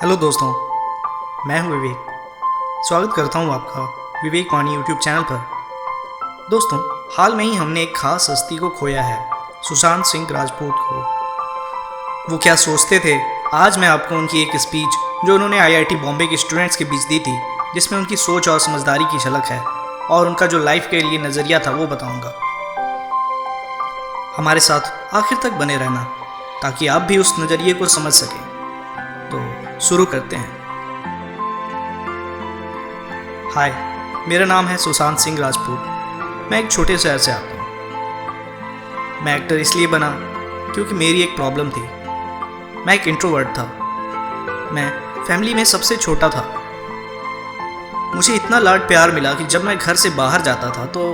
Hello दोस्तों, मैं हूं विवेक। स्वागत करता हूं आपका विवेक वाणी यूट्यूब चैनल पर। दोस्तों, हाल में ही हमने एक खास हस्ती को खोया है, सुशांत सिंह राजपूत को। वो क्या सोचते थे, आज मैं आपको उनकी एक स्पीच जो उन्होंने आईआईटी बॉम्बे के स्टूडेंट्स के बीच दी थी, जिसमें उनकी सोच और समझदारी की झलक है और उनका जो लाइफ के लिए नज़रिया था वो बताऊंगा। हमारे साथ आखिर तक बने रहना ताकि आप भी उस नज़रिए को समझ सकें। तो शुरू करते हैं। हाय, मेरा नाम है सुशांत सिंह राजपूत। मैं एक छोटे शहर से आता हूँ। मैं एक्टर इसलिए बना क्योंकि मेरी एक प्रॉब्लम थी। मैं एक इंट्रोवर्ट था। मैं फैमिली में सबसे छोटा था। मुझे इतना लाड प्यार मिला कि जब मैं घर से बाहर जाता था तो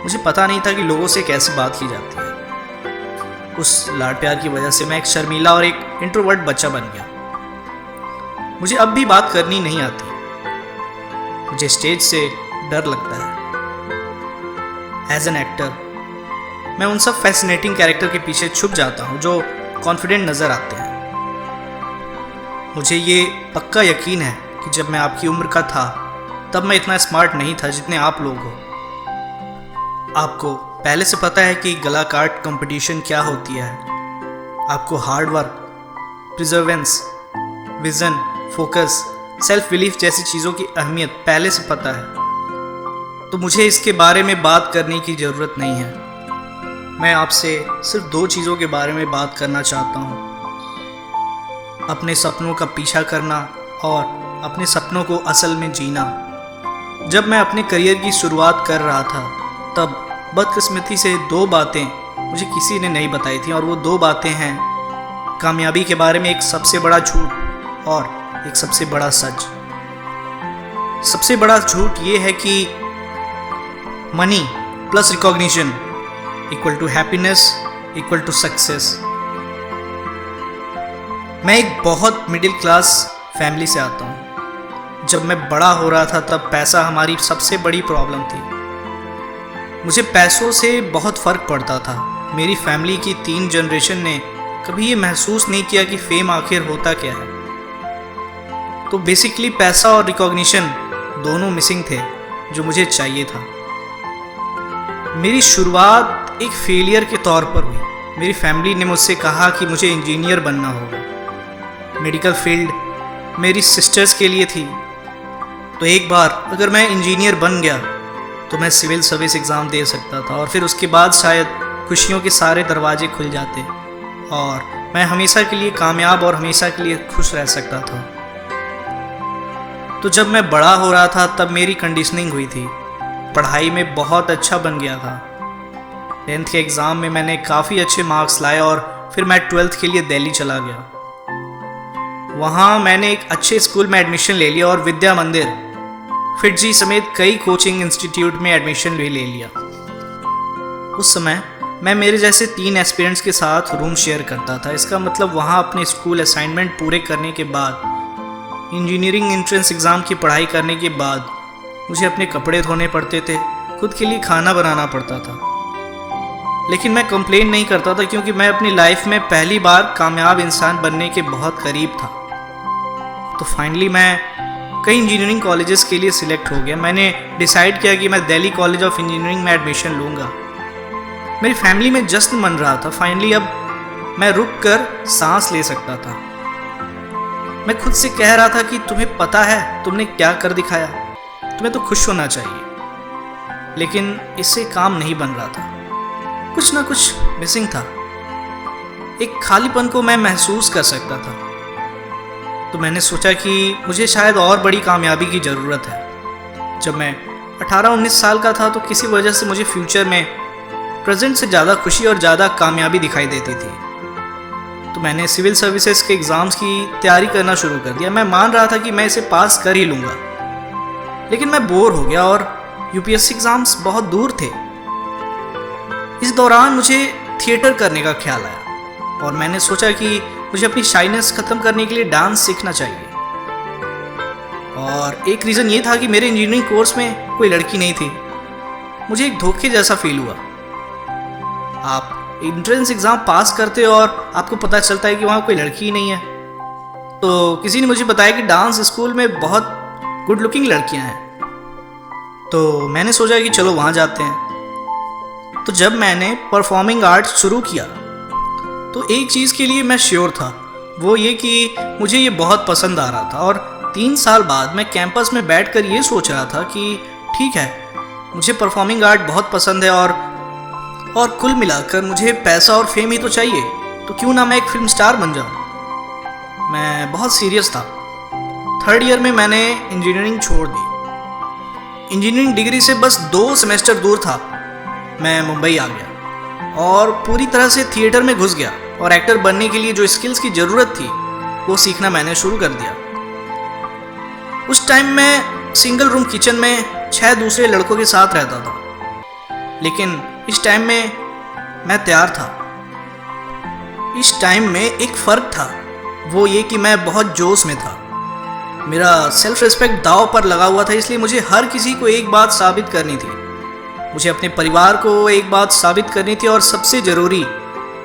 मुझे पता नहीं था कि लोगों से कैसे बात की जाती है। उस लाड प्यार की वजह से मैं एक शर्मीला और एक इंट्रोवर्ट बच्चा बन गया। मुझे अब भी बात करनी नहीं आती। मुझे स्टेज से डर लगता है। एज एन एक्टर मैं उन सब फैसिनेटिंग कैरेक्टर के पीछे छुप जाता हूँ जो कॉन्फिडेंट नज़र आते हैं। मुझे ये पक्का यकीन है कि जब मैं आपकी उम्र का था तब मैं इतना स्मार्ट नहीं था जितने आप लोग हो। आपको पहले से पता है कि गला काट कंपटीशन क्या होती है। आपको hard work, प्रिजर्वेंस, vision, focus, self belief जैसी चीज़ों की अहमियत पहले से पता है। तो मुझे इसके बारे में बात करने की ज़रूरत नहीं है। मैं आपसे सिर्फ दो चीज़ों के बारे में बात करना चाहता हूँ, अपने सपनों का पीछा करना और अपने सपनों को असल में जीना। जब मैं अपने करियर की शुरुआत कर रहा था तब बदकिस्मती से दो बातें मुझे किसी ने नहीं बताई थी, और वो दो बातें हैं कामयाबी के बारे में एक सबसे बड़ा झूठ और एक सबसे बड़ा सच। सबसे बड़ा झूठ ये है कि money plus recognition equal to happiness equal to success. मैं एक बहुत मिडिल क्लास फैमिली से आता हूँ। जब मैं बड़ा हो रहा था तब पैसा हमारी सबसे बड़ी प्रॉब्लम थी। मुझे पैसों से बहुत फ़र्क पड़ता था। मेरी फैमिली की 3 जनरेशन ने कभी ये महसूस नहीं किया कि फेम आखिर होता क्या है। तो बेसिकली पैसा और रिकॉग्निशन दोनों मिसिंग थे जो मुझे चाहिए था। मेरी शुरुआत एक फेलियर के तौर पर हुई। मेरी फैमिली ने मुझसे कहा कि मुझे इंजीनियर बनना होगा। मेडिकल फील्ड मेरी सिस्टर्स के लिए थी। तो एक बार अगर मैं इंजीनियर बन गया तो मैं सिविल सर्विस एग्ज़ाम दे सकता था और फिर उसके बाद शायद खुशियों के सारे दरवाजे खुल जाते और मैं हमेशा के लिए कामयाब और हमेशा के लिए खुश रह सकता था। तो जब मैं बड़ा हो रहा था तब मेरी कंडीशनिंग हुई थी। पढ़ाई में बहुत अच्छा बन गया था। 10th के एग्ज़ाम में मैंने काफ़ी अच्छे मार्क्स लाए और फिर मैं 12th के लिए दिल्ली चला गया। वहाँ मैंने एक अच्छे स्कूल में एडमिशन ले लिया और विद्या मंदिर, फिटजी समेत कई कोचिंग इंस्टीट्यूट में एडमिशन भी ले लिया। उस समय मैं मेरे जैसे 3 एस्पिरेंट्स के साथ रूम शेयर करता था। इसका मतलब वहाँ अपने स्कूल असाइनमेंट पूरे करने के बाद, इंजीनियरिंग एंट्रेंस एग्ज़ाम की पढ़ाई करने के बाद मुझे अपने कपड़े धोने पड़ते थे, खुद के लिए खाना बनाना पड़ता था। लेकिन मैं कंप्लेन नहीं करता था क्योंकि मैं अपनी लाइफ में पहली बार कामयाब इंसान बनने के बहुत करीब था। तो फाइनली मैं कई इंजीनियरिंग कॉलेजेस के लिए सिलेक्ट हो गया। मैंने डिसाइड किया कि मैं दिल्ली कॉलेज ऑफ इंजीनियरिंग में एडमिशन लूँगा। मेरी फैमिली में जश्न मन रहा था। फाइनली अब मैं रुक कर सांस ले सकता था। मैं खुद से कह रहा था कि तुम्हें पता है तुमने क्या कर दिखाया, तुम्हें तो खुश होना चाहिए। लेकिन इससे काम नहीं बन रहा था। कुछ ना कुछ मिसिंग था। एक खालीपन को मैं महसूस कर सकता था। तो मैंने सोचा कि मुझे शायद और बड़ी कामयाबी की ज़रूरत है। जब मैं 18-19 साल का था तो किसी वजह से मुझे फ्यूचर में प्रेजेंट से ज़्यादा खुशी और ज़्यादा कामयाबी दिखाई देती थी। तो मैंने सिविल सर्विसेज के एग्ज़ाम्स की तैयारी करना शुरू कर दिया। मैं मान रहा था कि मैं इसे पास कर ही लूँगा, लेकिन मैं बोर हो गया और यूपीएससी एग्ज़ाम्स बहुत दूर थे। इस दौरान मुझे थिएटर करने का ख्याल आया और मैंने सोचा कि मुझे अपनी शाइनेस ख़त्म करने के लिए डांस सीखना चाहिए। और एक रीज़न ये था कि मेरे इंजीनियरिंग कोर्स में कोई लड़की नहीं थी। मुझे एक धोखे जैसा फील हुआ। आप एंट्रेंस एग्ज़ाम पास करते हो और आपको पता चलता है कि वहाँ कोई लड़की ही नहीं है। तो किसी ने मुझे बताया कि डांस स्कूल में बहुत गुड लुकिंग लड़कियां हैं, तो मैंने सोचा कि चलो वहाँ जाते हैं। तो जब मैंने परफॉर्मिंग आर्ट शुरू किया तो एक चीज़ के लिए मैं श्योर था, वो ये कि मुझे ये बहुत पसंद आ रहा था। और 3 साल बाद मैं कैंपस में बैठकर ये सोच रहा था कि ठीक है, मुझे परफॉर्मिंग आर्ट बहुत पसंद है और कुल मिलाकर मुझे पैसा और फेम ही तो चाहिए, तो क्यों ना मैं एक फिल्म स्टार बन जाऊँ। मैं बहुत सीरियस था। 3rd ईयर में मैंने इंजीनियरिंग छोड़ दी। इंजीनियरिंग डिग्री से बस 2 सेमेस्टर दूर था मैं मुंबई आ गया और पूरी तरह से थिएटर में घुस गया और एक्टर बनने के लिए जो स्किल्स की ज़रूरत थी वो सीखना मैंने शुरू कर दिया। उस टाइम मैं सिंगल रूम किचन में 6 दूसरे लड़कों के साथ रहता था, लेकिन इस टाइम में मैं तैयार था। इस टाइम में एक फ़र्क था, वो ये कि मैं बहुत जोश में था। मेरा सेल्फ रिस्पेक्ट दांव पर लगा हुआ था, इसलिए मुझे हर किसी को एक बात साबित करनी थी। मुझे अपने परिवार को एक बात साबित करनी थी और सबसे ज़रूरी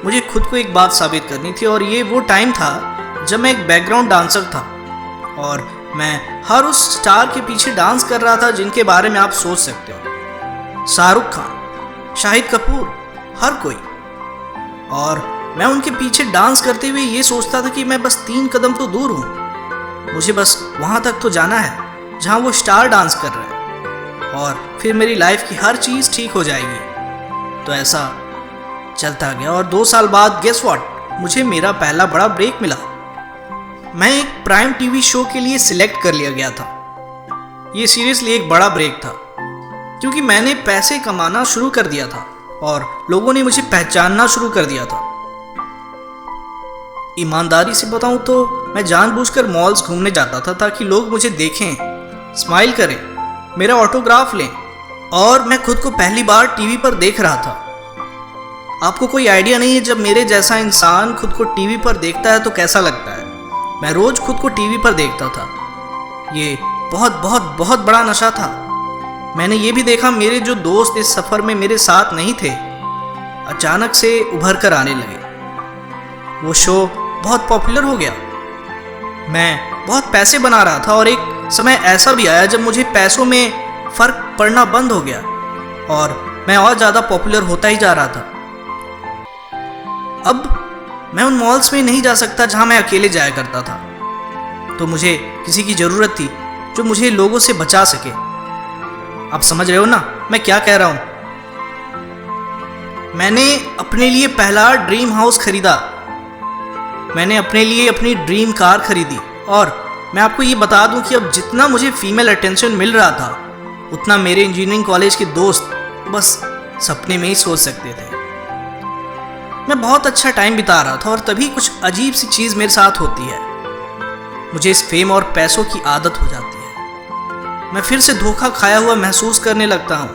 मुझे खुद को एक बात साबित करनी थी। और ये वो टाइम था जब मैं एक बैकग्राउंड डांसर था और मैं हर उस स्टार के पीछे डांस कर रहा था जिनके बारे में आप सोच सकते हो। शाहरुख खान, शाहिद कपूर, हर कोई। और मैं उनके पीछे डांस करते हुए ये सोचता था कि मैं बस 3 कदम तो दूर हूँ, मुझे बस वहाँ तक तो जाना है जहाँ वो स्टार डांस कर रहे हैं और फिर मेरी लाइफ की हर चीज़ ठीक हो जाएगी। तो ऐसा चलता गया और 2 साल बाद गेस व्हाट, मुझे मेरा पहला बड़ा ब्रेक मिला। मैं एक प्राइम टीवी शो के लिए सिलेक्ट कर लिया गया था। ये सीरियसली एक बड़ा ब्रेक था क्योंकि मैंने पैसे कमाना शुरू कर दिया था और लोगों ने मुझे पहचानना शुरू कर दिया था। ईमानदारी से बताऊं तो मैं जानबूझकर मॉल्स घूमने जाता था ताकि लोग मुझे देखें, स्माइल करें, मेरा ऑटोग्राफ लें। और मैं खुद को पहली बार टीवी पर देख रहा था। आपको कोई आइडिया नहीं है, जब मेरे जैसा इंसान खुद को टीवी पर देखता है तो कैसा लगता है। मैं रोज खुद को टीवी पर देखता था। ये बहुत बहुत बहुत बड़ा नशा था। मैंने ये भी देखा, मेरे जो दोस्त इस सफ़र में मेरे साथ नहीं थे अचानक से उभर कर आने लगे। वो शो बहुत पॉपुलर हो गया। मैं बहुत पैसे बना रहा था और एक समय ऐसा भी आया जब मुझे पैसों में फ़र्क पड़ना बंद हो गया और मैं और ज़्यादा पॉपुलर होता ही जा रहा था। अब मैं उन मॉल्स में नहीं जा सकता जहां मैं अकेले जाया करता था, तो मुझे किसी की ज़रूरत थी जो मुझे लोगों से बचा सके। आप समझ रहे हो ना मैं क्या कह रहा हूं। मैंने अपने लिए पहला ड्रीम हाउस खरीदा, मैंने अपने लिए अपनी ड्रीम कार खरीदी। और मैं आपको ये बता दूं कि अब जितना मुझे फीमेल अटेंशन मिल रहा था उतना मेरे इंजीनियरिंग कॉलेज के दोस्त बस सपने में ही सोच सकते थे। मैं बहुत अच्छा टाइम बिता रहा था और तभी कुछ अजीब सी चीज़ मेरे साथ होती है। मुझे इस फेम और पैसों की आदत हो जाती है। मैं फिर से धोखा खाया हुआ महसूस करने लगता हूँ।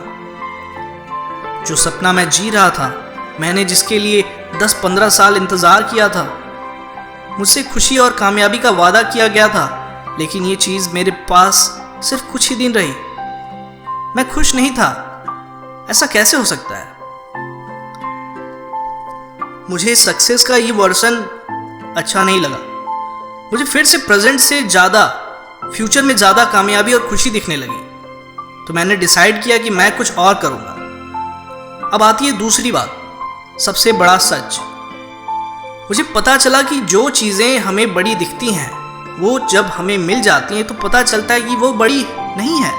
जो सपना मैं जी रहा था, मैंने जिसके लिए 10-15 साल इंतज़ार किया था, मुझसे खुशी और कामयाबी का वादा किया गया था, लेकिन ये चीज़ मेरे पास सिर्फ कुछ ही दिन रही। मैं खुश नहीं था। ऐसा कैसे हो सकता है? मुझे सक्सेस का ये वर्जन अच्छा नहीं लगा। मुझे फिर से प्रेजेंट से ज़्यादा फ्यूचर में ज़्यादा कामयाबी और खुशी दिखने लगी। तो मैंने डिसाइड किया कि मैं कुछ और करूँगा। अब आती है दूसरी बात, सबसे बड़ा सच। मुझे पता चला कि जो चीज़ें हमें बड़ी दिखती हैं वो जब हमें मिल जाती हैं तो पता चलता है कि वो बड़ी नहीं है।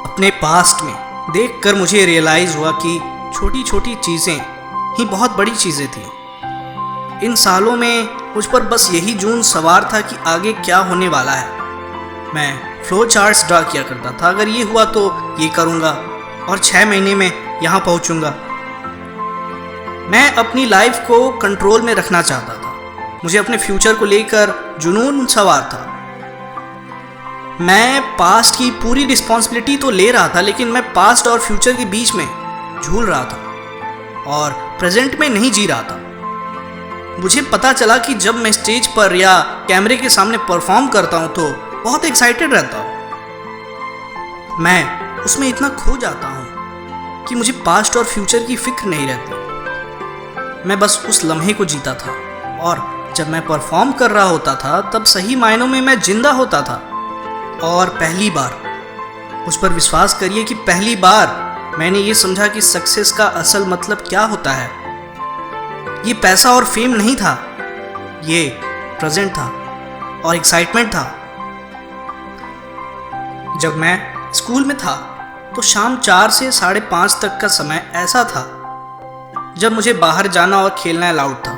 अपने पास्ट में देखकर मुझे रियलाइज़ हुआ कि छोटी छोटी चीज़ें ही बहुत बड़ी चीज़ें थी। इन सालों में मुझ पर बस यही जून सवार था कि आगे क्या होने वाला है। मैं फ्लो चार्ट्स ड्रा किया करता था, अगर ये हुआ तो ये करूँगा और 6 महीने में यहाँ पहुँचूँगा। मैं अपनी लाइफ को कंट्रोल में रखना चाहता था। मुझे अपने फ्यूचर को लेकर जुनून सवार था। मैं पास्ट की पूरी रिस्पॉन्सिबिलिटी तो ले रहा था, लेकिन मैं पास्ट और फ्यूचर के बीच में झूल रहा था और प्रेजेंट में नहीं जी रहा था। मुझे पता चला कि जब मैं स्टेज पर या कैमरे के सामने परफॉर्म करता हूँ तो बहुत एक्साइटेड रहता हूँ। मैं उसमें इतना खो जाता हूँ कि मुझे पास्ट और फ्यूचर की फिक्र नहीं रहती। मैं बस उस लम्हे को जीता था और जब मैं परफॉर्म कर रहा होता था तब सही मायनों में मैं जिंदा होता था। और पहली बार, मुझ पर विश्वास करिए कि पहली बार मैंने ये समझा कि सक्सेस का असल मतलब क्या होता है। ये पैसा और फेम नहीं था, ये प्रेजेंट था और एक्साइटमेंट था। जब मैं स्कूल में था तो शाम 4 से 5:30 तक का समय ऐसा था जब मुझे बाहर जाना और खेलना अलाउड था।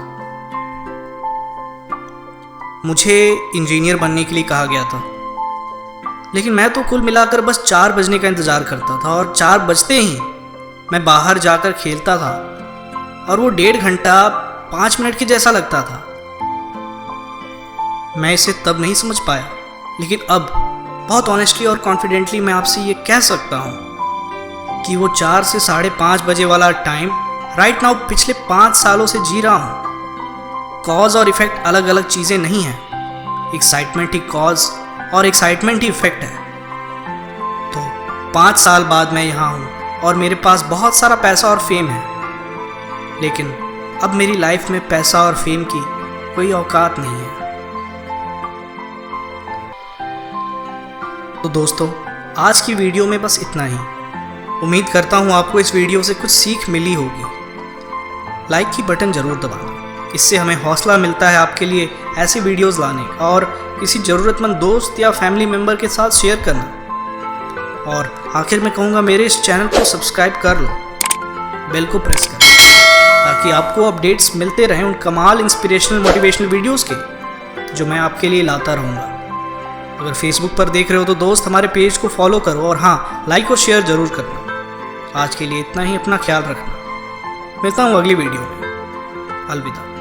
मुझे इंजीनियर बनने के लिए कहा गया था, लेकिन मैं तो कुल मिलाकर बस 4 बजने का इंतज़ार करता था और 4 बजते ही मैं बाहर जाकर खेलता था और वो 1.5 घंटा 5 मिनट के जैसा लगता था। मैं इसे तब नहीं समझ पाया, लेकिन अब बहुत ऑनेस्टली और कॉन्फिडेंटली मैं आपसे ये कह सकता हूँ कि वो 4 से 5:30 बजे वाला टाइम राइट नाउ पिछले 5 सालों से जी रहा हूँ। कॉज और इफेक्ट अलग अलग चीज़ें नहीं हैं, एक्साइटमेंट ही कॉज और एक्साइटमेंट ही इफेक्ट है। तो 5 साल बाद मैं यहाँ हूँ और मेरे पास बहुत सारा पैसा और फेम है, लेकिन अब मेरी लाइफ में पैसा और फेम की कोई औकात नहीं है। तो दोस्तों, आज की वीडियो में बस इतना ही। उम्मीद करता हूँ आपको इस वीडियो से कुछ सीख मिली होगी। लाइक की बटन ज़रूर दबाना, इससे हमें हौसला मिलता है आपके लिए ऐसे वीडियोस लाने का, और किसी ज़रूरतमंद दोस्त या फैमिली मेम्बर के साथ शेयर करना। और आखिर में कहूँगा, मेरे इस चैनल को सब्सक्राइब कर लो, बेल को प्रेस करें, ताकि आपको अपडेट्स मिलते रहें उन कमाल इंस्पिरेशनल मोटिवेशनल वीडियोस के जो मैं आपके लिए लाता रहूँगा। अगर फेसबुक पर देख रहे हो तो दोस्त हमारे पेज को फॉलो करो, और हाँ, लाइक और शेयर ज़रूर करना। आज के लिए इतना ही, अपना ख्याल रखना। मिलता हूँ अगली वीडियो में। अलविदा।